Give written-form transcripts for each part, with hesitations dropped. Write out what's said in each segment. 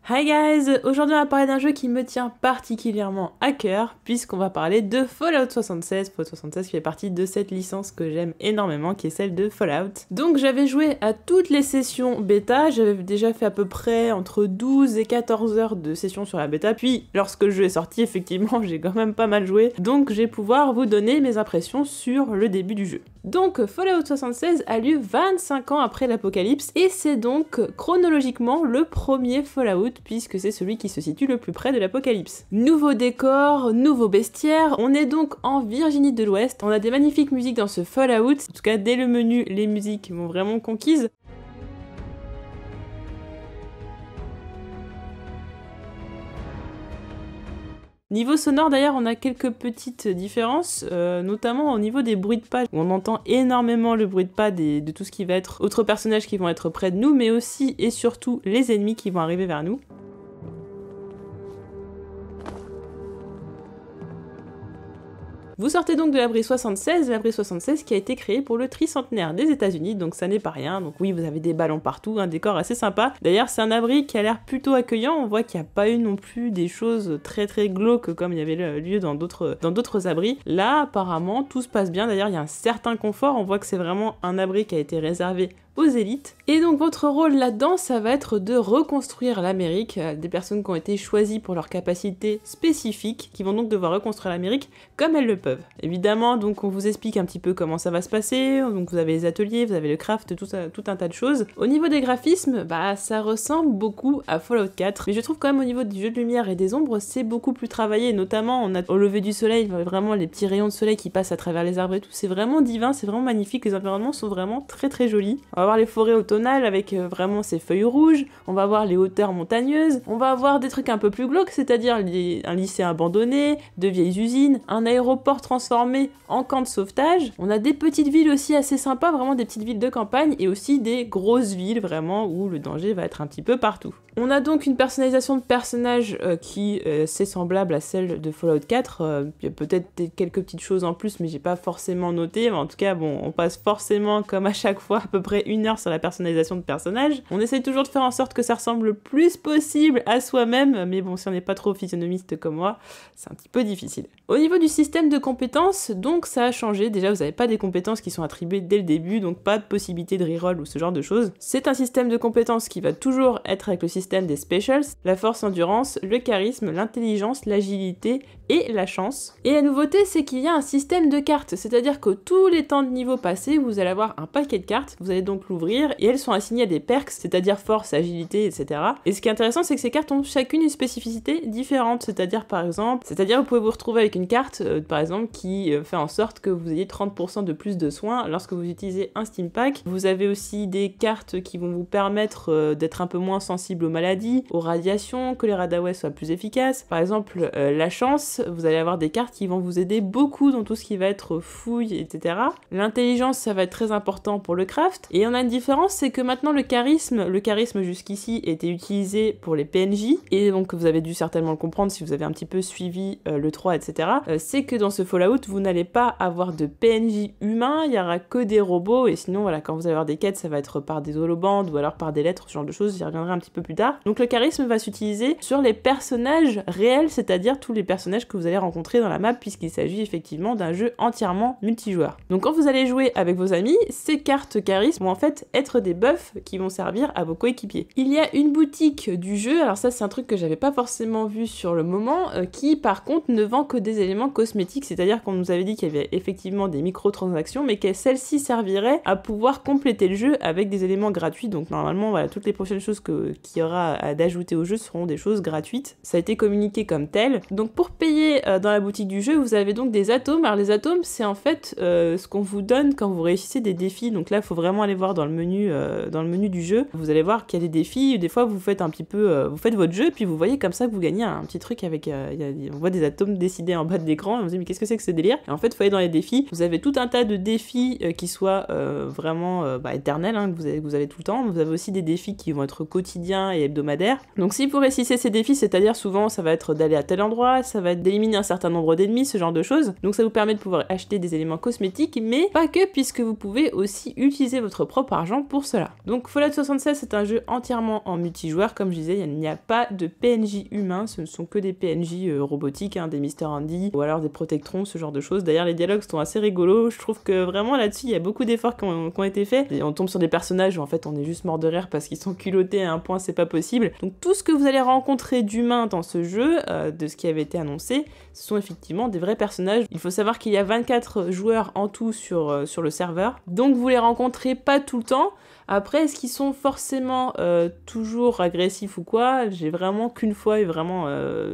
Hi guys! Aujourd'hui on va parler d'un jeu qui me tient particulièrement à cœur puisqu'on va parler de Fallout 76. Fallout 76 qui fait partie de cette licence que j'aime énormément qui est celle de Fallout. Donc j'avais joué à toutes les sessions bêta, j'avais déjà fait à peu près entre 12 et 14 heures de sessions sur la bêta, puis lorsque le jeu est sorti effectivement j'ai quand même pas mal joué, donc je vais pouvoir vous donner mes impressions sur le début du jeu. Donc Fallout 76 a lieu 25 ans après l'apocalypse et c'est donc chronologiquement le premier Fallout puisque c'est celui qui se situe le plus près de l'apocalypse. Nouveau décor, nouveau bestiaire, on est donc en Virginie de l'Ouest, on a des magnifiques musiques dans ce Fallout, en tout cas dès le menu les musiques m'ont vraiment conquise. Niveau sonore d'ailleurs on a quelques petites différences, notamment au niveau des bruits de pas, où on entend énormément le bruit de pas de tout ce qui va être autres personnages qui vont être près de nous, mais aussi et surtout les ennemis qui vont arriver vers nous. Vous sortez donc de l'abri 76 qui a été créé pour le tricentenaire des États-Unis, donc ça n'est pas rien. Donc oui, vous avez des ballons partout, un décor assez sympa. D'ailleurs, c'est un abri qui a l'air plutôt accueillant. On voit qu'il n'y a pas eu non plus des choses très glauques comme il y avait lieu dans d'autres abris. Là, apparemment, tout se passe bien. D'ailleurs, il y a un certain confort. On voit que c'est vraiment un abri qui a été réservé aux élites. Et donc votre rôle là-dedans, ça va être de reconstruire l'Amérique, des personnes qui ont été choisies pour leurs capacités spécifiques, qui vont donc devoir reconstruire l'Amérique comme elles le peuvent. Évidemment, donc on vous explique un petit peu comment ça va se passer, donc vous avez les ateliers, vous avez le craft, tout un tas de choses. Au niveau des graphismes, bah ça ressemble beaucoup à Fallout 4, mais je trouve quand même au niveau du jeu de lumière et des ombres, c'est beaucoup plus travaillé, notamment on a au lever du soleil, vraiment les petits rayons de soleil qui passent à travers les arbres et tout, c'est vraiment divin, c'est vraiment magnifique, les environnements sont vraiment très jolis. On va voir les forêts automnales avec vraiment ces feuilles rouges, on va voir les hauteurs montagneuses, on va avoir des trucs un peu plus glauques, c'est-à-dire un lycée abandonné, de vieilles usines, un aéroport transformé en camp de sauvetage. On a des petites villes aussi assez sympas, vraiment des petites villes de campagne, et aussi des grosses villes vraiment où le danger va être un petit peu partout. On a donc une personnalisation de personnages qui c'est semblable à celle de Fallout 4, il y a peut-être quelques petites choses en plus mais j'ai pas forcément noté, mais en tout cas bon, on passe forcément comme à chaque fois à peu près 1 heure sur la personnalisation de personnages. On essaye toujours de faire en sorte que ça ressemble le plus possible à soi-même, mais bon si on n'est pas trop physionomiste comme moi, c'est un petit peu difficile. Au niveau du système de compétences, donc ça a changé, déjà vous n'avez pas des compétences qui sont attribuées dès le début, donc pas de possibilité de reroll ou ce genre de choses. C'est un système de compétences qui va toujours être avec le système des specials, la force endurance, le charisme, l'intelligence, l'agilité et la chance. Et la nouveauté c'est qu'il y a un système de cartes, c'est-à-dire que tous les temps de niveau passés, vous allez avoir un paquet de cartes, vous allez donc l'ouvrir et elles sont assignées à des perks, c'est-à-dire force, agilité, etc. Et ce qui est intéressant c'est que ces cartes ont chacune une spécificité différente, c'est-à-dire vous pouvez vous retrouver avec une carte par exemple qui fait en sorte que vous ayez 30% de plus de soins lorsque vous utilisez un Steam Pack. Vous avez aussi des cartes qui vont vous permettre d'être un peu moins sensible aux maladies, aux radiations, que les radaway soient plus efficaces. Par exemple, la chance, vous allez avoir des cartes qui vont vous aider beaucoup dans tout ce qui va être fouille, etc. L'intelligence, ça va être très important pour le craft. Et on a une différence, c'est que maintenant le charisme jusqu'ici était utilisé pour les PNJ, et donc vous avez dû certainement le comprendre si vous avez un petit peu suivi le 3, etc. C'est que dans ce Fallout, vous n'allez pas avoir de PNJ humains, il y aura que des robots, et sinon voilà, quand vous allez avoir des quêtes, ça va être par des holobandes ou alors par des lettres, ce genre de choses, j'y reviendrai un petit peu plus tard. Donc le charisme va s'utiliser sur les personnages réels, c'est-à-dire tous les personnages que vous allez rencontrer dans la map, puisqu'il s'agit effectivement d'un jeu entièrement multijoueur. Donc quand vous allez jouer avec vos amis, ces cartes charisme vont en fait être des buffs qui vont servir à vos coéquipiers. Il y a une boutique du jeu, alors ça c'est un truc que j'avais pas forcément vu sur le moment, qui par contre ne vend que des éléments cosmétiques, c'est-à-dire qu'on nous avait dit qu'il y avait effectivement des microtransactions, mais que celles-ci serviraient à pouvoir compléter le jeu avec des éléments gratuits. Donc normalement voilà, toutes les prochaines choses qu'il y aura d'ajouter au jeu seront des choses gratuites. Ça a été communiqué comme tel. Donc pour payer dans la boutique du jeu, vous avez donc des atomes. Alors les atomes, c'est en fait ce qu'on vous donne quand vous réussissez des défis. Donc là, il faut vraiment aller voir dans le menu du jeu. Vous allez voir qu'il y a des défis. Des fois, vous faites un petit peu, vous faites votre jeu, puis vous voyez comme ça que vous gagnez un petit truc avec, on voit des atomes décidés en bas de l'écran. Et on se dit mais qu'est-ce que c'est que ce délire? Et en fait, il faut aller dans les défis. Vous avez tout un tas de défis qui soient vraiment éternels, hein, que vous avez tout le temps. Vous avez aussi des défis qui vont être quotidiens et hebdomadaires. Donc si vous réussissez ces défis, c'est-à-dire souvent ça va être d'aller à tel endroit, ça va être d'éliminer un certain nombre d'ennemis, ce genre de choses. Donc ça vous permet de pouvoir acheter des éléments cosmétiques, mais pas que, puisque vous pouvez aussi utiliser votre propre argent pour cela. Donc Fallout 76 c'est un jeu entièrement en multijoueur, comme je disais, il n'y a pas de PNJ humains, ce ne sont que des PNJ robotiques, hein, des Mr. Andy, ou alors des Protectrons, ce genre de choses. D'ailleurs les dialogues sont assez rigolos, je trouve que vraiment là-dessus il y a beaucoup d'efforts qui ont été faits, et on tombe sur des personnages où en fait on est juste mort de rire parce qu'ils sont culottés à un point c'est pas possible. Donc tout ce que vous allez rencontrer d'humains dans ce jeu, de ce qui avait été annoncé, ce sont effectivement des vrais personnages. Il faut savoir qu'il y a 24 joueurs en tout sur le serveur, donc vous les rencontrez pas tout le temps. Après, est-ce qu'ils sont forcément toujours agressifs ou quoi? J'ai vraiment qu'une fois, et vraiment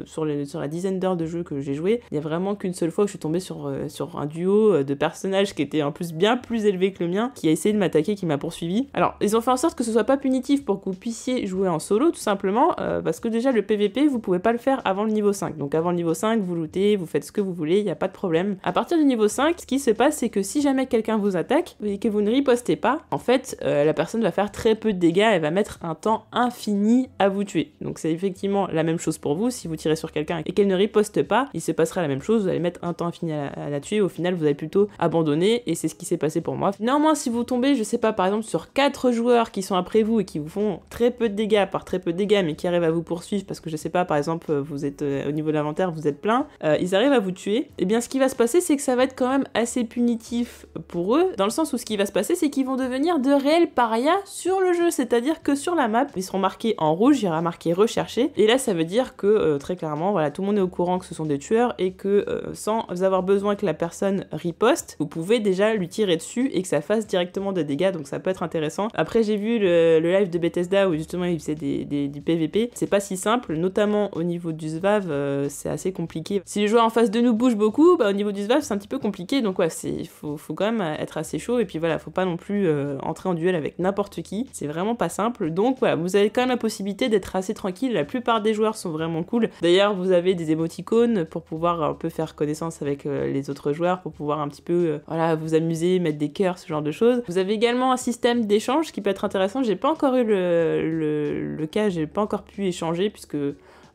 sur la dizaine d'heures de jeu que j'ai joué, il y a vraiment qu'une seule fois où je suis tombée sur un duo de personnages qui était en plus bien plus élevé que le mien, qui a essayé de m'attaquer, qui m'a poursuivi. Alors, ils ont fait en sorte que ce soit pas punitif pour que vous puissiez jouer en solo, tout simplement, parce que déjà le PVP, vous pouvez pas le faire avant le niveau 5. Donc avant le niveau 5, vous lootez, vous faites ce que vous voulez, il n'y a pas de problème. À partir du niveau 5, ce qui se passe, c'est que si jamais quelqu'un vous attaque et que vous ne ripostez pas, en fait, la personne va faire très peu de dégâts, elle va mettre un temps infini à vous tuer. Donc c'est effectivement la même chose pour vous, si vous tirez sur quelqu'un et qu'elle ne riposte pas, il se passera la même chose, vous allez mettre un temps infini à la tuer, au final vous allez plutôt abandonner, et c'est ce qui s'est passé pour moi. Néanmoins, si vous tombez, je sais pas, par exemple sur 4 joueurs qui sont après vous et qui vous font très peu de dégâts, par très peu de dégâts, mais qui arrivent à vous poursuivre parce que je sais pas, par exemple, vous êtes au niveau de l'inventaire, vous êtes plein, ils arrivent à vous tuer, et bien ce qui va se passer, c'est que ça va être quand même assez punitif pour eux, dans le sens où ce qui va se passer, c'est qu'ils vont devenir de réels parias sur le jeu, c'est-à-dire que sur la map, ils seront marqués en rouge, il y aura marqué recherché, et là ça veut dire que très clairement, voilà, tout le monde est au courant que ce sont des tueurs, et que sans avoir besoin que la personne riposte, vous pouvez déjà lui tirer dessus et que ça fasse directement des dégâts, donc ça peut être intéressant. Après j'ai vu le live de Bethesda où justement ils faisaient du PVP, c'est pas si simple, notamment au niveau du SVAV, c'est assez compliqué. Si les joueurs en face de nous bougent beaucoup, au niveau du SVAV c'est un petit peu compliqué, donc ouais, faut quand même être assez chaud, et puis voilà, faut pas non plus entrer en duel avec n'importe qui, c'est vraiment pas simple. Donc voilà, vous avez quand même la possibilité d'être assez tranquille, la plupart des joueurs sont vraiment cool. D'ailleurs vous avez des émoticônes pour pouvoir un peu faire connaissance avec les autres joueurs, pour pouvoir un petit peu voilà, vous amuser, mettre des cœurs, ce genre de choses. Vous avez également un système d'échange qui peut être intéressant, j'ai pas encore eu le cas, j'ai pas encore pu échanger puisque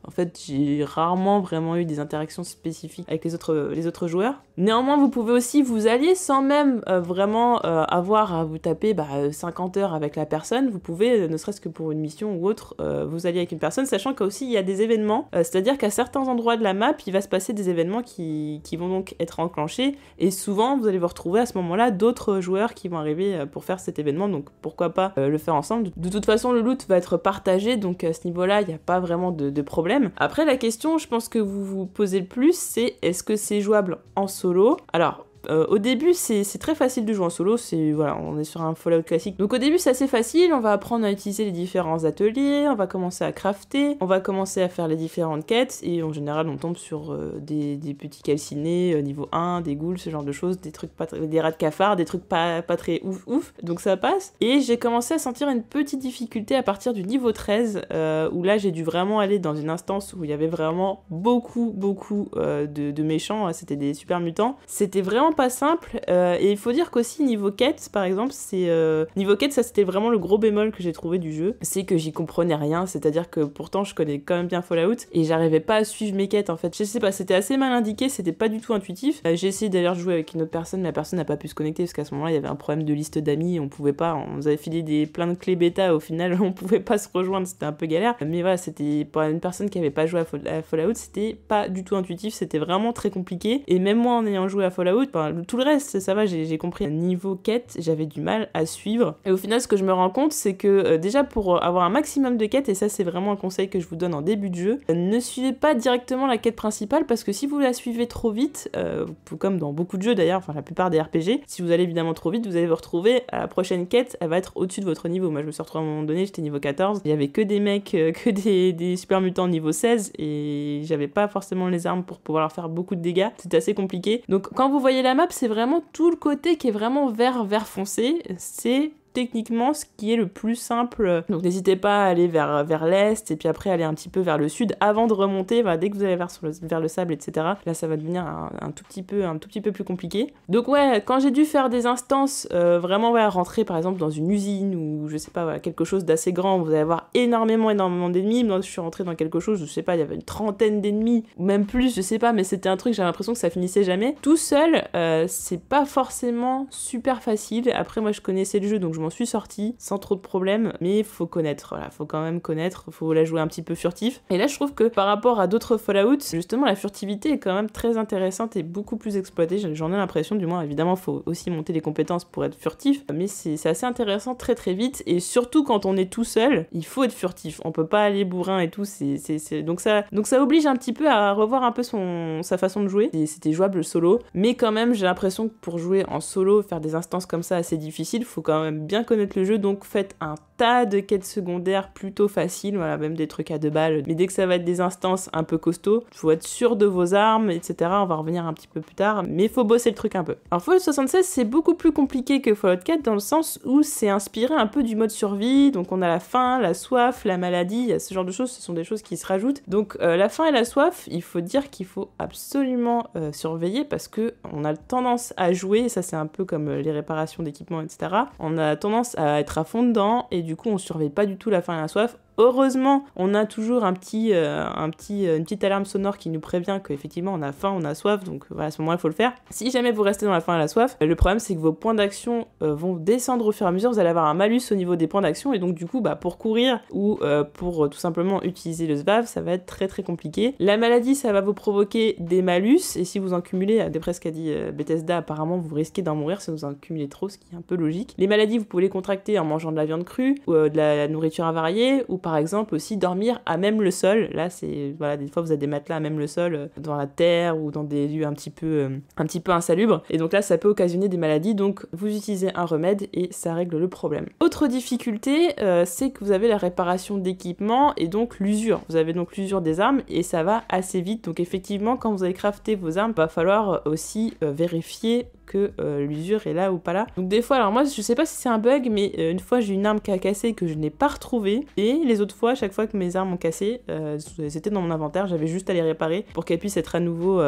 en fait, j'ai rarement vraiment eu des interactions spécifiques avec les autres joueurs. Néanmoins, vous pouvez aussi vous allier sans même vraiment avoir à vous taper 50 heures avec la personne. Vous pouvez, ne serait-ce que pour une mission ou autre, vous allier avec une personne, sachant qu'aussi il y a des événements. C'est-à-dire qu'à certains endroits de la map, il va se passer des événements qui vont donc être enclenchés. Et souvent, vous allez vous retrouver à ce moment-là d'autres joueurs qui vont arriver pour faire cet événement. Donc pourquoi pas le faire ensemble. De toute façon, le loot va être partagé. Donc à ce niveau-là, il n'y a pas vraiment de problème. Après, la question, je pense que vous vous posez le plus, c'est est-ce que c'est jouable en solo? Alors, au début, c'est très facile de jouer en solo, voilà, on est sur un Fallout classique. Donc au début, c'est assez facile, on va apprendre à utiliser les différents ateliers, on va commencer à crafter, on va commencer à faire les différentes quêtes, et en général, on tombe sur des petits calcinés niveau 1, des ghouls, ce genre de choses, des trucs des rats de cafard, des trucs pas très ouf, donc ça passe. Et j'ai commencé à sentir une petite difficulté à partir du niveau 13, où là, j'ai dû vraiment aller dans une instance où il y avait vraiment beaucoup de méchants, c'était des super mutants. C'était vraiment pas simple, et il faut dire qu'aussi niveau quête par exemple, niveau quête, ça c'était vraiment le gros bémol que j'ai trouvé du jeu, c'est que j'y comprenais rien, c'est-à-dire que pourtant je connais quand même bien Fallout et j'arrivais pas à suivre mes quêtes en fait, je sais pas, c'était assez mal indiqué, c'était pas du tout intuitif. J'ai essayé d'ailleurs de jouer avec une autre personne, mais la personne n'a pas pu se connecter parce qu'à ce moment-là il y avait un problème de liste d'amis, on pouvait pas, on nous avait filé plein de clés bêta, au final on pouvait pas se rejoindre, c'était un peu galère, mais voilà, c'était pour une personne qui avait pas joué à Fallout, c'était pas du tout intuitif, c'était vraiment très compliqué, et même moi en ayant joué à Fallout, tout le reste, ça va, j'ai compris. Niveau quête, j'avais du mal à suivre. Et au final, ce que je me rends compte, c'est que déjà pour avoir un maximum de quêtes, et ça c'est vraiment un conseil que je vous donne en début de jeu, ne suivez pas directement la quête principale, parce que si vous la suivez trop vite, comme dans beaucoup de jeux d'ailleurs, enfin la plupart des RPG, si vous allez évidemment trop vite, vous allez vous retrouver à la prochaine quête, elle va être au-dessus de votre niveau. Moi je me suis retrouvée à un moment donné, j'étais niveau 14, il y avait que des mecs, que des super mutants niveau 16, et j'avais pas forcément les armes pour pouvoir leur faire beaucoup de dégâts, c'était assez compliqué. Donc quand vous voyez la map, c'est vraiment tout le côté qui est vraiment vert foncé, c'est techniquement ce qui est le plus simple. Donc n'hésitez pas à aller vers l'est et puis après aller un petit peu vers le sud avant de remonter. Voilà, dès que vous allez vers le sable, etc. Là, ça va devenir un tout petit peu plus compliqué. Donc ouais, quand j'ai dû faire des instances, vraiment rentrer par exemple dans une usine ou je sais pas, voilà, quelque chose d'assez grand, vous allez avoir énormément d'ennemis. Moi, je suis rentrée dans quelque chose, je sais pas, il y avait une trentaine d'ennemis ou même plus, je sais pas, mais c'était un truc, j'avais l'impression que ça finissait jamais. Tout seul, c'est pas forcément super facile. Après, moi, je connaissais le jeu, donc je m'en suis sortie sans trop de problèmes, mais faut connaître, voilà, faut quand même connaître, faut la jouer un petit peu furtif. Et là, je trouve que par rapport à d'autres Fallout, justement, la furtivité est quand même très intéressante et beaucoup plus exploitée. J'en ai l'impression, du moins. Évidemment, faut aussi monter les compétences pour être furtif, mais c'est assez intéressant très très vite. Et surtout quand on est tout seul, il faut être furtif. On peut pas aller bourrin et tout. Donc ça oblige un petit peu à revoir un peu sa façon de jouer. C'était jouable solo, mais quand même, j'ai l'impression que pour jouer en solo, faire des instances comme ça assez difficiles, faut quand même bien connaître le jeu. Donc faites un tas de quêtes secondaires plutôt faciles, voilà, même des trucs à 2 balles. Mais dès que ça va être des instances un peu costauds, faut être sûr de vos armes, etc. On va revenir un petit peu plus tard, mais faut bosser le truc un peu. Alors Fallout 76, c'est beaucoup plus compliqué que Fallout 4 dans le sens où c'est inspiré un peu du mode survie. Donc on a la faim, la soif, la maladie, il y a ce genre de choses, ce sont des choses qui se rajoutent. Donc la faim et la soif, il faut dire qu'il faut absolument surveiller parce que on a tendance à jouer, et ça c'est un peu comme les réparations d'équipements, etc. On a tendance à être à fond dedans et du coup on surveille pas du tout la faim et la soif. Heureusement, on a toujours une petite alarme sonore qui nous prévient qu'effectivement on a faim, on a soif, donc voilà, à ce moment-là il faut le faire. Si jamais vous restez dans la faim et la soif, le problème c'est que vos points d'action vont descendre au fur et à mesure, vous allez avoir un malus au niveau des points d'action, et donc du coup pour courir ou pour tout simplement utiliser le SVAV, ça va être très très compliqué. La maladie, ça va vous provoquer des malus, et si vous en cumulez, d'après ce qu'a dit Bethesda, apparemment vous risquez d'en mourir si vous en cumulez trop, ce qui est un peu logique. Les maladies, vous pouvez les contracter en mangeant de la viande crue, ou de la nourriture avariée, ou par exemple aussi dormir à même le sol. Là c'est voilà, des fois vous avez des matelas à même le sol dans la terre ou dans des lieux un petit peu insalubres, et donc là ça peut occasionner des maladies, donc vous utilisez un remède et ça règle le problème. Autre difficulté, c'est que vous avez la réparation d'équipement et donc l'usure. Vous avez donc l'usure des armes et ça va assez vite, donc effectivement quand vous allez crafter vos armes, va falloir aussi vérifier que l'usure est là ou pas là. Donc des fois, alors moi je sais pas si c'est un bug, mais une fois j'ai une arme qui a cassé que je n'ai pas retrouvée, et les autres fois, à chaque fois que mes armes ont cassé, c'était dans mon inventaire, j'avais juste à les réparer pour qu'elles puissent être à nouveau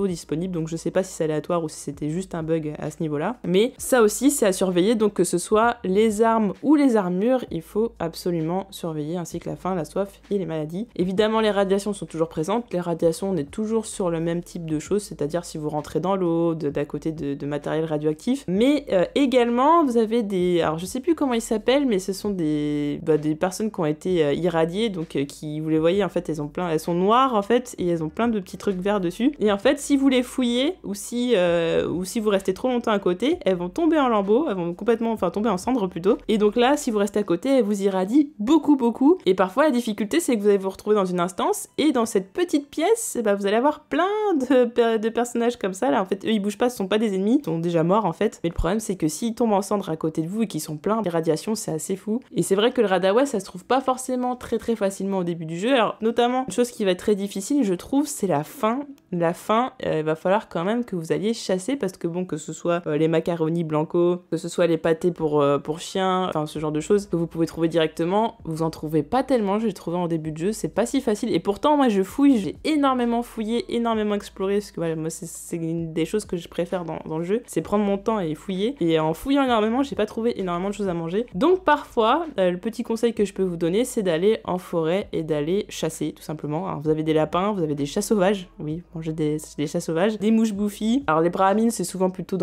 disponibles. Donc je sais pas si c'est aléatoire ou si c'était juste un bug à ce niveau-là, mais ça aussi c'est à surveiller. Donc que ce soit les armes ou les armures, il faut absolument surveiller, ainsi que la faim, la soif et les maladies. Évidemment les radiations sont toujours présentes. Les radiations, on est toujours sur le même type de choses, c'est-à-dire si vous rentrez dans l'eau, d'à côté de matériel radioactif, mais également vous avez alors je sais plus comment ils s'appellent, mais ce sont des personnes qui ont été irradiées, donc qui, vous les voyez en fait, elles sont noires en fait, et elles ont plein de petits trucs verts dessus, et en fait si vous les fouillez, ou si vous restez trop longtemps à côté, elles vont tomber en lambeaux, elles vont tomber en cendres plutôt, et donc là si vous restez à côté, elles vous irradient beaucoup, et parfois la difficulté c'est que vous allez vous retrouver dans une instance, et dans cette petite pièce, vous allez avoir plein de personnages comme ça, là en fait eux ils bougent pas, ce sont pas des ennemis, ils sont déjà morts en fait, mais le problème c'est que s'ils tombent en cendres à côté de vous et qu'ils sont pleins de radiations, c'est assez fou. Et c'est vrai que le Radaway ça se trouve pas forcément très facilement au début du jeu. Alors notamment une chose qui va être très difficile je trouve, c'est la faim. La faim, il va falloir quand même que vous alliez chasser, parce que bon, que ce soit les macaronis blanco, que ce soit les pâtés pour chiens, enfin ce genre de choses que vous pouvez trouver directement, vous en trouvez pas tellement, j'ai trouvé en début de jeu, c'est pas si facile, et pourtant moi je fouille, j'ai énormément fouillé, énormément exploré, parce que voilà, moi c'est une des choses que je préfère dans le jeu, c'est prendre mon temps et fouiller, et en fouillant énormément, j'ai pas trouvé énormément de choses à manger. Donc parfois, le petit conseil que je peux vous donner, c'est d'aller en forêt et d'aller chasser, tout simplement. Alors, vous avez des lapins, vous avez des chats sauvages, oui, manger des chats sauvages, des mouches bouffies. Alors les brahmines, c'est souvent plutôt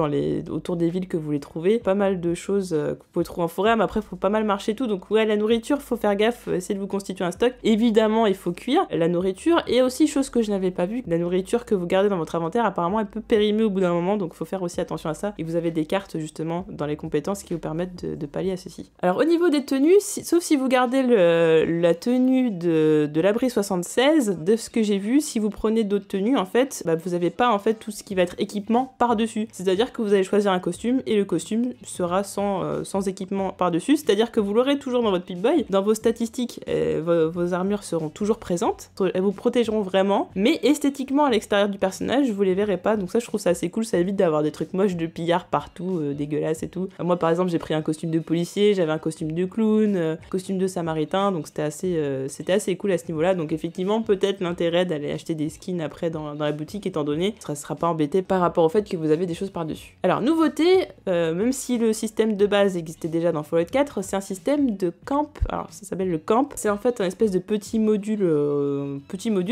autour des villes que vous les trouvez. Pas mal de choses que vous pouvez trouver en forêt, mais après faut pas mal marcher tout, donc ouais, la nourriture, faut faire gaffe, essayez de vous constituer un stock. Évidemment, il faut cuire la nourriture, et aussi, chose que je n'avais pas vue, la nourriture que vous gardez dans votre inventaire, apparemment elle peut périmer au bout d'un moment, donc faut faire aussi attention à ça, et vous avez des cartes justement dans les compétences qui vous permettent de pallier à ceci. Alors au niveau des tenues, sauf si vous gardez la tenue de l'abri 76, de ce que j'ai vu, si vous prenez d'autres tenues, en en fait, vous n'avez pas en fait tout ce qui va être équipement par-dessus. C'est-à-dire que vous allez choisir un costume et le costume sera sans équipement par-dessus. C'est-à-dire que vous l'aurez toujours dans votre Pip-Boy. Dans vos statistiques, vos armures seront toujours présentes. Elles vous protégeront vraiment. Mais esthétiquement, à l'extérieur du personnage, vous les verrez pas. Donc ça, je trouve ça assez cool. Ça évite d'avoir des trucs moches de pillards partout, dégueulasses et tout. Moi, par exemple, j'ai pris un costume de policier, j'avais un costume de clown, costume de samaritain. Donc c'était assez cool à ce niveau-là. Donc effectivement, peut-être l'intérêt d'aller acheter des skins après dans la boutique, étant donné que ça ne sera pas embêté par rapport au fait que vous avez des choses par-dessus. Alors, nouveauté, même si le système de base existait déjà dans Fallout 4, c'est un système de camp. Alors, ça s'appelle le camp. C'est en fait un espèce de petit module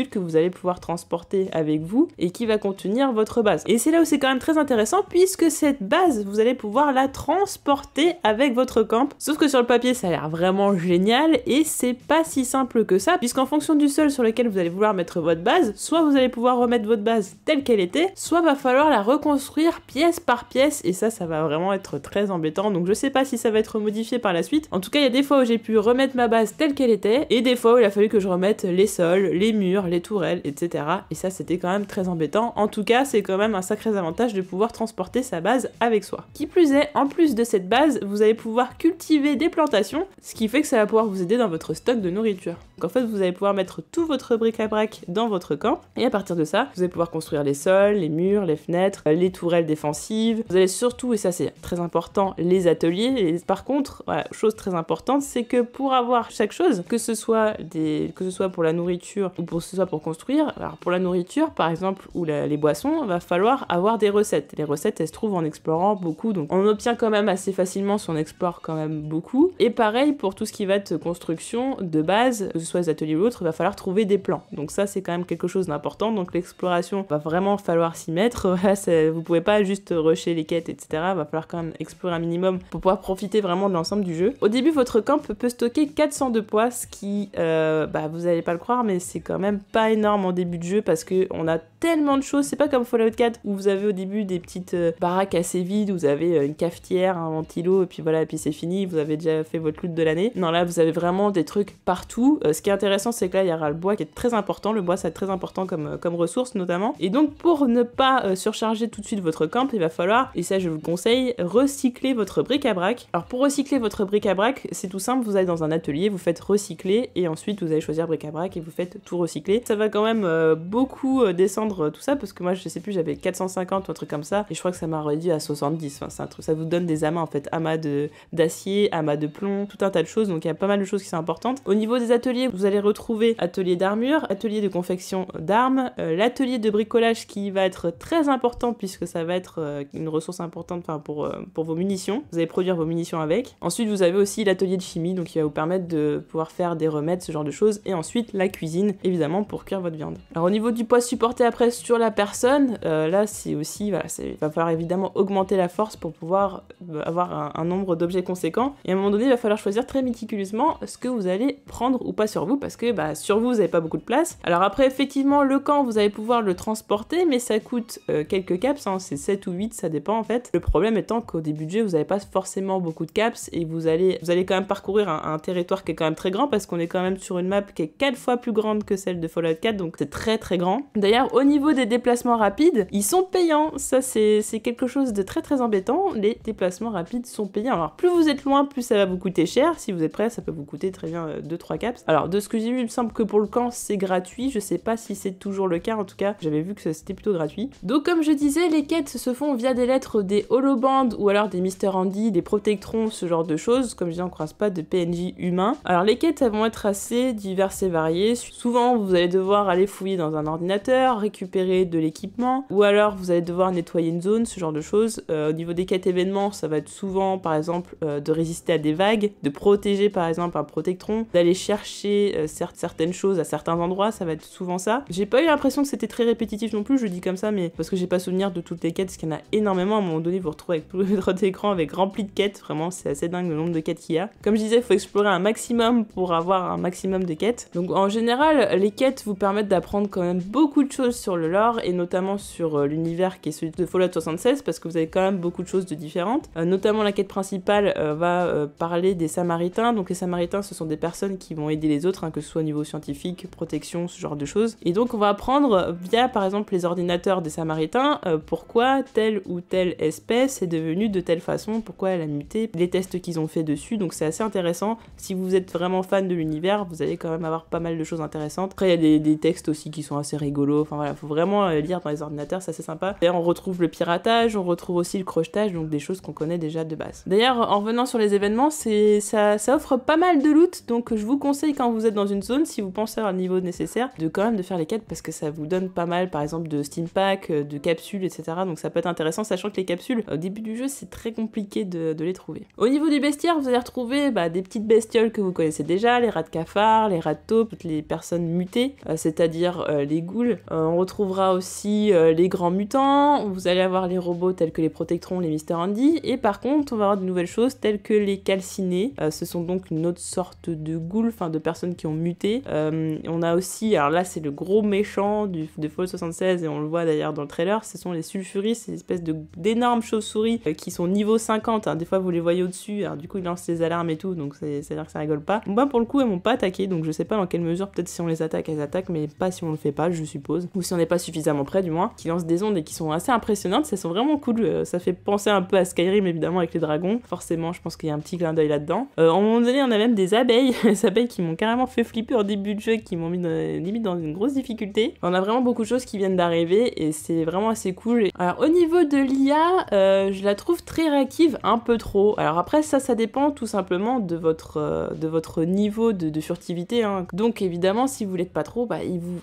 que vous allez pouvoir transporter avec vous et qui va contenir votre base. Et c'est là où c'est quand même très intéressant, puisque cette base, vous allez pouvoir la transporter avec votre camp. Sauf que sur le papier, ça a l'air vraiment génial et c'est pas si simple que ça, puisqu'en fonction du sol sur lequel vous allez vouloir mettre votre base, soit vous allez pouvoir remettre votre base telle qu'elle était, soit va falloir la reconstruire pièce par pièce, et ça va vraiment être très embêtant. Donc je sais pas si ça va être modifié par la suite. En tout cas, il y a des fois où j'ai pu remettre ma base telle qu'elle était, et des fois où il a fallu que je remette les sols, les murs, les tourelles, etc. Et ça, c'était quand même très embêtant. En tout cas, c'est quand même un sacré avantage de pouvoir transporter sa base avec soi. Qui plus est, en plus de cette base, vous allez pouvoir cultiver des plantations, ce qui fait que ça va pouvoir vous aider dans votre stock de nourriture. Donc en fait, vous allez pouvoir mettre tout votre bric-à-brac dans votre camp, et à partir de ça, vous allez pouvoir construire les sols, les murs, les fenêtres, les tourelles défensives. Vous allez surtout, et ça c'est très important, les ateliers. Et par contre, voilà, chose très importante, c'est que pour avoir chaque chose, que ce soit pour la nourriture ou que ce soit pour construire, alors pour la nourriture par exemple ou les boissons, va falloir avoir des recettes. Les recettes, elles se trouvent en explorant beaucoup, donc on obtient quand même assez facilement si on explore quand même beaucoup. Et pareil pour tout ce qui va être construction de base, que ce soit les ateliers ou l'autre, il va falloir trouver des plans. Donc ça c'est quand même quelque chose d'important. Donc l'exploration va vraiment falloir s'y mettre. Vous pouvez pas juste rusher les quêtes, etc. Va falloir quand même explorer un minimum pour pouvoir profiter vraiment de l'ensemble du jeu. Au début, votre camp peut stocker 400 de poids, ce qui, vous allez pas le croire, mais c'est quand même pas énorme en début de jeu parce que on a tellement de choses. C'est pas comme Fallout 4 où vous avez au début des petites baraques assez vides, où vous avez une cafetière, un ventilo, et puis voilà, et puis c'est fini, vous avez déjà fait votre loot de l'année. Non, là, vous avez vraiment des trucs partout. Ce qui est intéressant, c'est que là, il y aura le bois qui est très important. Le bois, ça va être très important comme ressource, notamment. Et donc, pour ne pas surcharger tout de suite votre camp, il va falloir, et ça je vous le conseille, recycler votre bric-à-brac. Alors pour recycler votre bric-à-brac, c'est tout simple, vous allez dans un atelier, vous faites recycler, et ensuite vous allez choisir bric-à-brac et vous faites tout recycler. Ça va quand même beaucoup descendre tout ça, parce que moi je sais plus, j'avais 450 ou un truc comme ça, et je crois que ça m'a réduit à 70. Enfin, c'est un truc, ça vous donne des amas en fait, amas d'acier, amas de plomb, tout un tas de choses, donc il y a pas mal de choses qui sont importantes. Au niveau des ateliers, vous allez retrouver atelier d'armure, atelier de confection d'armes, l'atelier de bricolage qui va être très important puisque ça va être une ressource importante pour vos munitions. Vous allez produire vos munitions avec. Ensuite, vous avez aussi l'atelier de chimie, donc qui va vous permettre de pouvoir faire des remèdes, ce genre de choses. Et ensuite, la cuisine, évidemment, pour cuire votre viande. Alors au niveau du poids supporté après sur la personne, là c'est aussi, voilà, il va falloir évidemment augmenter la force pour pouvoir avoir un nombre d'objets conséquent. Et à un moment donné, il va falloir choisir très méticuleusement ce que vous allez prendre ou pas sur vous, parce que sur vous, vous n'avez pas beaucoup de place. Alors après, effectivement, le camp, vous allez pouvoir le transporter, mais ça coûte quelques caps, hein, c'est 7 ou 8, ça dépend en fait. Le problème étant qu'au début de jeu, vous n'avez pas forcément beaucoup de caps, et vous allez quand même parcourir un territoire qui est quand même très grand, parce qu'on est quand même sur une map qui est 4 fois plus grande que celle de Fallout 4, donc c'est très très grand. D'ailleurs, au niveau des déplacements rapides, ils sont payants, ça c'est quelque chose de très très embêtant, les déplacements rapides sont payants. Alors plus vous êtes loin, plus ça va vous coûter cher, si vous êtes prêt, ça peut vous coûter très bien 2-3 caps. Alors de ce que j'ai vu, il me semble que pour le camp c'est gratuit, je sais pas si c'est toujours le cas, en tout cas j'avais vu que c'était plutôt gratuit. Donc comme je disais, les quêtes se font via des lettres des holobands ou alors des Mr. Andy, des protectrons, ce genre de choses. Comme je dis, on croise pas de PNJ humains. Alors les quêtes, elles vont être assez diverses et variées. Souvent vous allez devoir aller fouiller dans un ordinateur, récupérer de l'équipement, ou alors vous allez devoir nettoyer une zone, ce genre de choses. Au niveau des quêtes événements, ça va être souvent par exemple de résister à des vagues, de protéger par exemple un protectron, d'aller chercher certaines choses à certains endroits, ça va être souvent ça. J'ai pas eu l'impression que c'était très répétitif non plus, je dis comme ça, mais parce que j'ai pas souvenir de toutes les quêtes, parce qu'il y en a énormément. À un moment donné, vous vous retrouvez avec tout votre écran avec rempli de quêtes, vraiment c'est assez dingue le nombre de quêtes qu'il y a. Comme je disais, il faut explorer un maximum pour avoir un maximum de quêtes. Donc en général, les quêtes vous permettent d'apprendre quand même beaucoup de choses sur le lore, et notamment sur l'univers qui est celui de Fallout 76, parce que vous avez quand même beaucoup de choses de différentes. Notamment la quête principale va parler des Samaritains. Donc les Samaritains, ce sont des personnes qui vont aider les les autres, hein, que ce soit au niveau scientifique, protection, ce genre de choses. Et donc on va apprendre via par exemple les ordinateurs des Samaritains pourquoi telle ou telle espèce est devenue de telle façon, pourquoi elle a muté, les tests qu'ils ont fait dessus, donc c'est assez intéressant. Si vous êtes vraiment fan de l'univers, vous allez quand même avoir pas mal de choses intéressantes. Après il y a des textes aussi qui sont assez rigolos, enfin voilà, faut vraiment lire dans les ordinateurs, c'est assez sympa. D'ailleurs on retrouve le piratage, on retrouve aussi le crochetage, donc des choses qu'on connaît déjà de base. D'ailleurs en revenant sur les événements, ça offre pas mal de loot, donc je vous conseille quand vous êtes dans une zone, si vous pensez avoir le niveau nécessaire, de quand même de faire les quêtes parce que ça vous donne pas mal, par exemple de Steam Pack, de capsules, etc. Donc ça peut être intéressant, sachant que les capsules, au début du jeu, c'est très compliqué de les trouver. Au niveau du bestiaire, vous allez retrouver des petites bestioles que vous connaissez déjà, les rats de cafard, les rats de taupe, toutes les personnes mutées, c'est-à-dire les ghouls. On retrouvera aussi les grands mutants, vous allez avoir les robots tels que les Protectrons, les Mr. Handy, et par contre, on va avoir de nouvelles choses telles que les calcinés. Ce sont donc une autre sorte de ghouls, enfin de personnes qui ont muté. On a aussi, alors là c'est le gros méchant de Fallout 76 et on le voit d'ailleurs dans le trailer, ce sont les sulfuris, ces espèces d'énormes chauves-souris qui sont niveau 50, hein. Des fois vous les voyez au-dessus, alors du coup ils lancent les alarmes et tout, donc c'est-à-dire que ça rigole pas. Moi pour le coup elles m'ont pas attaqué, donc je sais pas dans quelle mesure, peut-être si on les attaque elles attaquent, mais pas si on le fait pas je suppose, ou si on n'est pas suffisamment près du moins, qui lancent des ondes et qui sont assez impressionnantes, elles sont vraiment cool, ça fait penser un peu à Skyrim évidemment avec les dragons, forcément je pense qu'il y a un petit clin d'œil là-dedans. À un moment donné on a même des abeilles, les abeilles qui m'ont carrément fait flipper au début de jeu, qui m'ont mis limite dans une grosse difficulté. On a vraiment beaucoup de choses qui viennent d'arriver et c'est vraiment assez cool. Alors au niveau de l'IA, je la trouve très réactive, un peu trop. Alors après ça dépend tout simplement de votre niveau de furtivité, hein. Donc évidemment si vous l'êtes pas trop,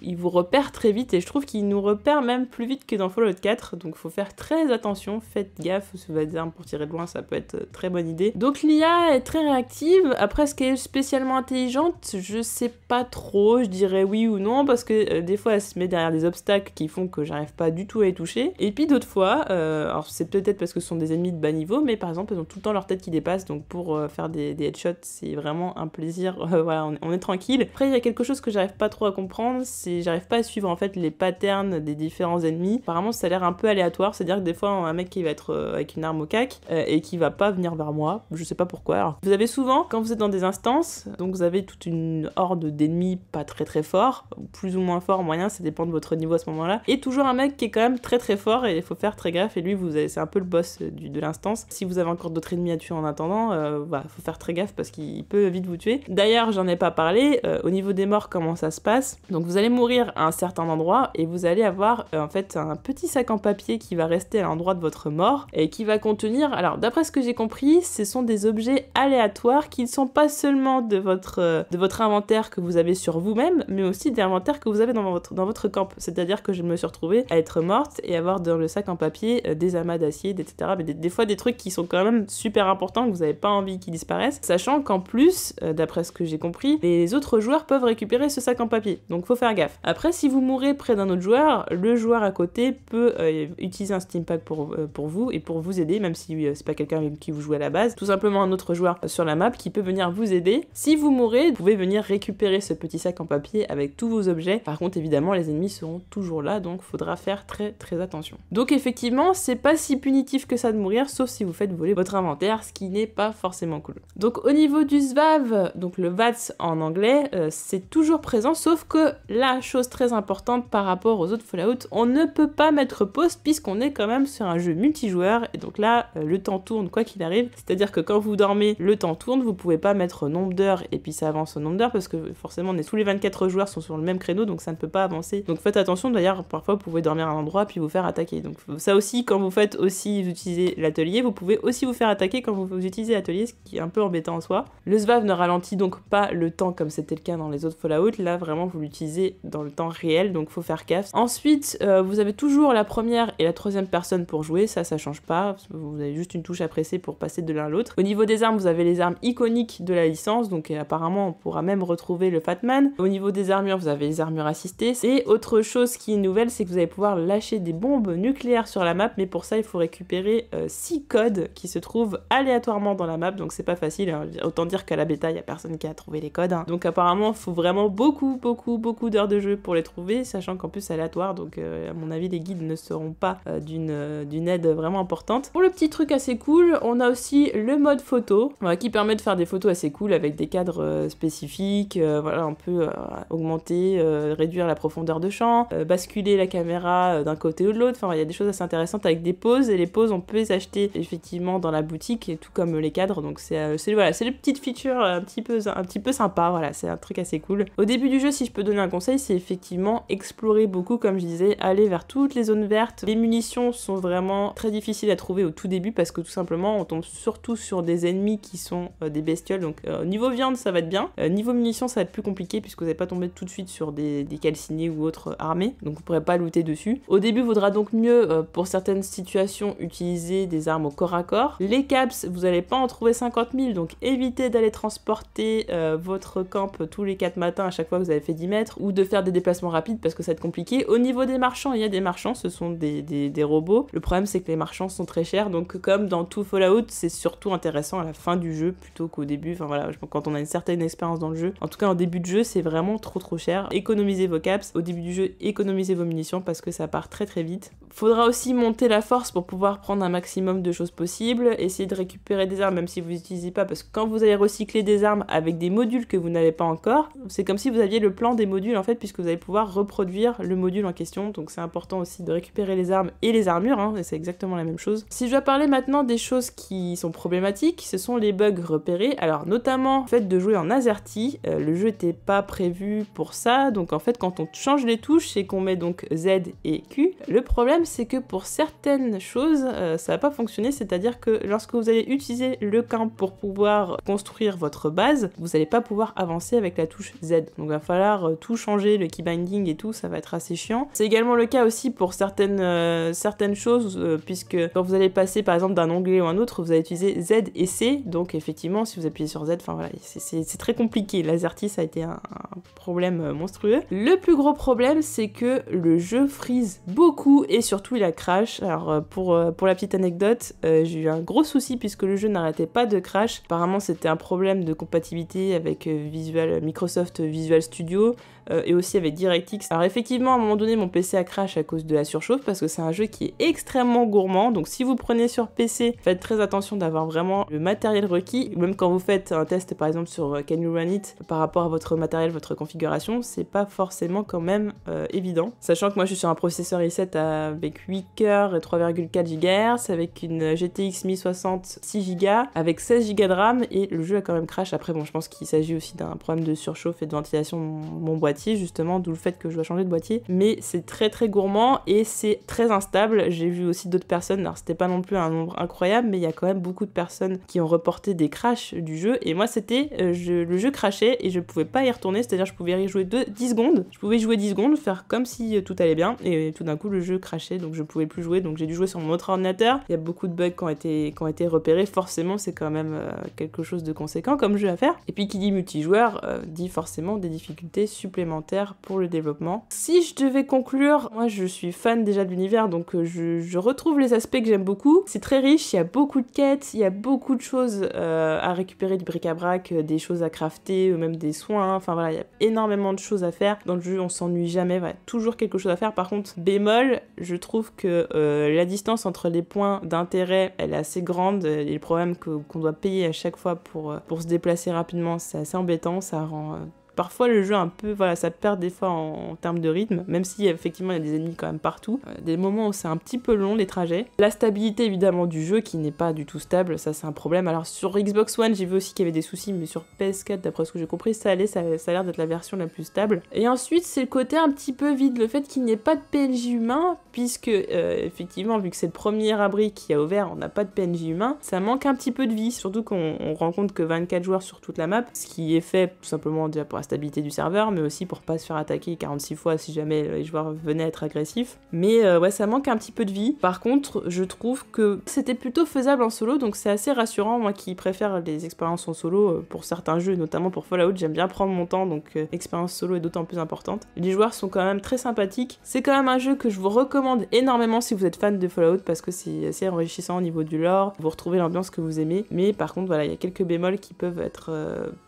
il vous repère très vite et je trouve qu'il nous repère même plus vite que dans Fallout 4, donc faut faire très attention, faites gaffe, ce va des armes pour tirer de loin, ça peut être très bonne idée. Donc l'IA est très réactive. Après ce qui est spécialement intelligente, je sais pas trop, je dirais oui ou non, parce que des fois elle se met derrière des obstacles qui font que j'arrive pas du tout à y toucher, et puis d'autres fois, alors c'est peut-être parce que ce sont des ennemis de bas niveau, mais par exemple elles ont tout le temps leur tête qui dépasse, donc pour faire des headshots c'est vraiment un plaisir, voilà, on est tranquille. Après il y a quelque chose que j'arrive pas trop à comprendre, c'est j'arrive pas à suivre en fait les patterns des différents ennemis. Apparemment ça a l'air un peu aléatoire, c'est à dire que des fois on a un mec qui va être avec une arme au cac et qui va pas venir vers moi, je sais pas pourquoi. Alors, vous avez souvent, quand vous êtes dans des instances, donc vous avez toute une horde d'ennemis pas très forts, plus ou moins forts, moyens, ça dépend de votre niveau à ce moment-là, et toujours un mec qui est quand même très fort et il faut faire très gaffe, et lui c'est un peu le boss de l'instance. Si vous avez encore d'autres ennemis à tuer en attendant, faut faire très gaffe parce qu'il peut vite vous tuer. D'ailleurs j'en ai pas parlé, au niveau des morts comment ça se passe, donc vous allez mourir à un certain endroit et vous allez avoir en fait un petit sac en papier qui va rester à l'endroit de votre mort et qui va contenir, alors d'après ce que j'ai compris, ce sont des objets aléatoires qui ne sont pas seulement de votre inventaire que vous avez sur vous-même, mais aussi des inventaires que vous avez dans votre camp. C'est-à-dire que je me suis retrouvée à être morte et avoir dans le sac en papier des amas d'acier, etc. Mais des fois des trucs qui sont quand même super importants, que vous n'avez pas envie qu'ils disparaissent, sachant qu'en plus, d'après ce que j'ai compris, les autres joueurs peuvent récupérer ce sac en papier, donc faut faire gaffe. Après, si vous mourrez près d'un autre joueur, le joueur à côté peut utiliser un Steam Pack pour vous et pour vous aider, même si c'est pas quelqu'un avec qui vous jouez à la base, tout simplement un autre joueur sur la map qui peut venir vous aider. Si vous mourrez, vous pouvez venir récupérer ce petit sac en papier avec tous vos objets. Par contre, évidemment, les ennemis seront toujours là, donc faudra faire très attention. Donc effectivement, c'est pas si punitif que ça de mourir, sauf si vous faites voler votre inventaire, ce qui n'est pas forcément cool. Donc au niveau du SVAV, donc le VATS en anglais, c'est toujours présent, sauf que la chose très importante par rapport aux autres Fallout, on ne peut pas mettre pause puisqu'on est quand même sur un jeu multijoueur, et donc là, le temps tourne quoi qu'il arrive, c'est-à-dire que quand vous dormez, le temps tourne, vous pouvez pas mettre nombre d'heures et puis ça avance au nombre d'heures parce que forcément tous les 24 joueurs sont sur le même créneau, donc ça ne peut pas avancer. Donc faites attention, d'ailleurs parfois vous pouvez dormir à un endroit puis vous faire attaquer. Donc ça aussi, quand vous utilisez l'atelier, vous pouvez aussi vous faire attaquer quand vous utilisez l'atelier, ce qui est un peu embêtant en soi. Le SVAV ne ralentit donc pas le temps comme c'était le cas dans les autres Fallout, là vraiment vous l'utilisez dans le temps réel, donc faut faire gaffe. Ensuite, vous avez toujours la première et la troisième personne pour jouer, ça change pas, vous avez juste une touche à presser pour passer de l'un à l'autre. Au niveau des armes, vous avez les armes iconiques de la licence, donc apparemment on pourra même retrouver le Fatman. Au niveau des armures, vous avez les armures assistées, et autre chose qui est nouvelle, c'est que vous allez pouvoir lâcher des bombes nucléaires sur la map, mais pour ça il faut récupérer 6 codes qui se trouvent aléatoirement dans la map, donc c'est pas facile, hein. Autant dire qu'à la bêta il y a personne qui a trouvé les codes, hein. Donc apparemment il faut vraiment beaucoup d'heures de jeu pour les trouver, sachant qu'en plus c'est aléatoire, donc à mon avis les guides ne seront pas d'une aide vraiment importante. Pour le petit truc assez cool, on a aussi le mode photo, qui permet de faire des photos assez cool avec des cadres spécifiques spécifiques, voilà, on peut augmenter, réduire la profondeur de champ, basculer la caméra d'un côté ou de l'autre, enfin il y a des choses assez intéressantes avec des poses, et les poses on peut les acheter effectivement dans la boutique, et tout comme les cadres, donc c'est voilà, c'est les petites features un petit peu sympa, voilà, c'est un truc assez cool. Au début du jeu, si je peux donner un conseil, c'est effectivement explorer beaucoup, comme je disais, aller vers toutes les zones vertes. Les munitions sont vraiment très difficiles à trouver au tout début parce que tout simplement on tombe surtout sur des ennemis qui sont des bestioles, donc niveau viande ça va être bien, niveau munitions ça va être plus compliqué puisque vous n'allez pas tomber tout de suite sur des calcinés ou autres armées, donc vous pourrez pas looter dessus. Au début il vaudra donc mieux pour certaines situations utiliser des armes au corps à corps. Les caps, vous n'allez pas en trouver 50 000, donc évitez d'aller transporter votre camp tous les 4 matins à chaque fois que vous avez fait 10 mètres, ou de faire des déplacements rapides parce que ça va être compliqué. Au niveau des marchands, il y a des marchands, ce sont des robots. Le problème c'est que les marchands sont très chers, donc comme dans tout Fallout, c'est surtout intéressant à la fin du jeu plutôt qu'au début, enfin voilà, quand on a une certaine expérience dans le jeu. En tout cas en début de jeu, c'est vraiment trop cher. Économisez vos caps, au début du jeu, économisez vos munitions parce que ça part très vite. Faudra aussi monter la force pour pouvoir prendre un maximum de choses possibles, essayer de récupérer des armes même si vous n'utilisez pas, parce que quand vous allez recycler des armes avec des modules que vous n'avez pas encore, c'est comme si vous aviez le plan des modules en fait, puisque vous allez pouvoir reproduire le module en question, donc c'est important aussi de récupérer les armes et les armures, hein, et c'est exactement la même chose. Si je dois parler maintenant des choses qui sont problématiques, ce sont les bugs repérés, alors notamment le fait de jouer en AZERTY, le jeu n'était pas prévu pour ça, donc en fait quand on change les touches et qu'on met donc Z et Q, le problème c'est que pour certaines choses ça va pas fonctionner, c'est-à-dire que lorsque vous allez utiliser le camp pour pouvoir construire votre base, vous n'allez pas pouvoir avancer avec la touche Z, donc il va falloir tout changer, le keybinding et tout, ça va être assez chiant. C'est également le cas aussi pour certaines choses, puisque quand vous allez passer par exemple d'un onglet ou un autre, vous allez utiliser Z et C, donc effectivement si vous appuyez sur Z, enfin voilà, c'est très compliqué. L'AZERTY ça a été un problème monstrueux. Le plus gros problème c'est que le jeu freeze beaucoup et surtout il a crash. Alors pour la petite anecdote, j'ai eu un gros souci puisque le jeu n'arrêtait pas de crash. Apparemment c'était un problème de compatibilité avec Microsoft Visual Studio et aussi avec DirectX. Alors effectivement à un moment donné mon PC a crash à cause de la surchauffe parce que c'est un jeu qui est extrêmement gourmand, donc si vous prenez sur PC, faites très attention d'avoir vraiment le matériel requis. Même quand vous faites un test par exemple sur Can You Run It par rapport à votre matériel, votre configuration, c'est pas forcément quand même évident. Sachant que moi je suis sur un processeur i7 avec 8 cœurs et 3,4 GHz, avec une GTX 1060 6 Go, avec 16 Go de RAM, et le jeu a quand même crash. Après bon, je pense qu'il s'agit aussi d'un problème de surchauffe et de ventilation de mon boîtier, justement, d'où le fait que je dois changer de boîtier. Mais c'est très gourmand et c'est très instable. J'ai vu aussi d'autres personnes, alors c'était pas non plus un nombre incroyable, mais il y a quand même beaucoup de personnes qui ont reporté des crashs du jeu, et moi c'était, le jeu crashait et je pouvais pas y retourner, c'est-à-dire je pouvais y jouer 10 secondes, je pouvais jouer 10 secondes, faire comme si tout allait bien, et tout d'un coup le jeu crashait, donc je pouvais plus jouer, donc j'ai dû jouer sur mon autre ordinateur. Il y a beaucoup de bugs qui ont été repérés, forcément c'est quand même quelque chose de conséquent comme jeu à faire. Et puis qui dit multijoueur dit forcément des difficultés supplémentaires pour le développement. Si je devais conclure, moi je suis fan déjà de l'univers, donc je retrouve les aspects que j'aime beaucoup. C'est très riche, il y a beaucoup de quêtes, il y a beaucoup de choses à récupérer, du bric-à-brac, des choses à crafter, ou même des soins, enfin voilà, il y a énormément de choses à faire. Dans le jeu on s'ennuie jamais, voilà, toujours quelque chose à faire. Par contre, bémol, je trouve que la distance entre les points d'intérêt, elle est assez grande, et le problème qu'on doit payer à chaque fois pour se déplacer rapidement, c'est assez embêtant, ça rend parfois le jeu un peu, voilà, ça perd des fois en termes de rythme, même si effectivement il y a des ennemis quand même partout. Des moments où c'est un petit peu long les trajets. La stabilité évidemment du jeu qui n'est pas du tout stable, ça c'est un problème. Alors sur Xbox One j'ai vu aussi qu'il y avait des soucis, mais sur PS4 d'après ce que j'ai compris ça allait, ça a l'air d'être la version la plus stable. Et ensuite c'est le côté un petit peu vide, le fait qu'il n'y ait pas de PNJ humain, puisque effectivement vu que c'est le premier abri qui a ouvert, on n'a pas de PNJ humain, ça manque un petit peu de vie, surtout qu'on rencontre que 24 joueurs sur toute la map, ce qui est fait tout simplement déjà pour la stabilité du serveur, mais aussi pour pas se faire attaquer 46 fois si jamais les joueurs venaient être agressifs. Mais ouais, ça manque un petit peu de vie. Par contre, je trouve que c'était plutôt faisable en solo, donc c'est assez rassurant. Moi qui préfère les expériences en solo pour certains jeux, notamment pour Fallout, j'aime bien prendre mon temps, donc l'expérience solo est d'autant plus importante. Les joueurs sont quand même très sympathiques. C'est quand même un jeu que je vous recommande énormément si vous êtes fan de Fallout, parce que c'est assez enrichissant au niveau du lore, vous retrouvez l'ambiance que vous aimez. Mais par contre, voilà, il y a quelques bémols qui peuvent être...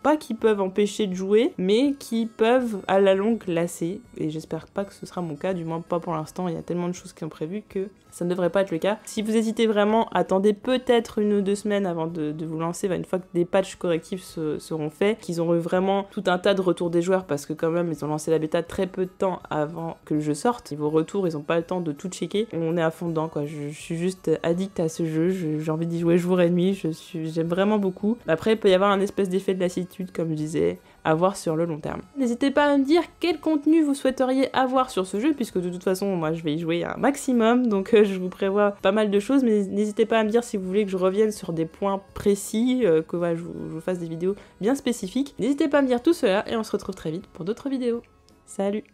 pas qui peuvent empêcher de jouer, mais qui peuvent à la longue lasser, et j'espère pas que ce sera mon cas, du moins pas pour l'instant, il y a tellement de choses qui sont prévues que ça ne devrait pas être le cas. Si vous hésitez vraiment, attendez peut-être 1 ou 2 semaines avant de vous lancer, une fois que des patchs correctifs seront faits, qu'ils auront eu vraiment tout un tas de retours des joueurs, parce que quand même ils ont lancé la bêta très peu de temps avant que le jeu sorte. Niveau retour, ils ont pas le temps de tout checker. On est à fond dedans quoi, je suis juste addict à ce jeu, j'ai envie d'y jouer jour et nuit, j'aime vraiment beaucoup. Après il peut y avoir un espèce d'effet de lassitude comme je disais, à voir sur le long terme. N'hésitez pas à me dire quel contenu vous souhaiteriez avoir sur ce jeu, puisque de toute façon moi je vais y jouer un maximum, donc je vous prévois pas mal de choses, mais n'hésitez pas à me dire si vous voulez que je revienne sur des points précis, que voilà, je vous fasse des vidéos bien spécifiques. N'hésitez pas à me dire tout cela, et on se retrouve très vite pour d'autres vidéos. Salut!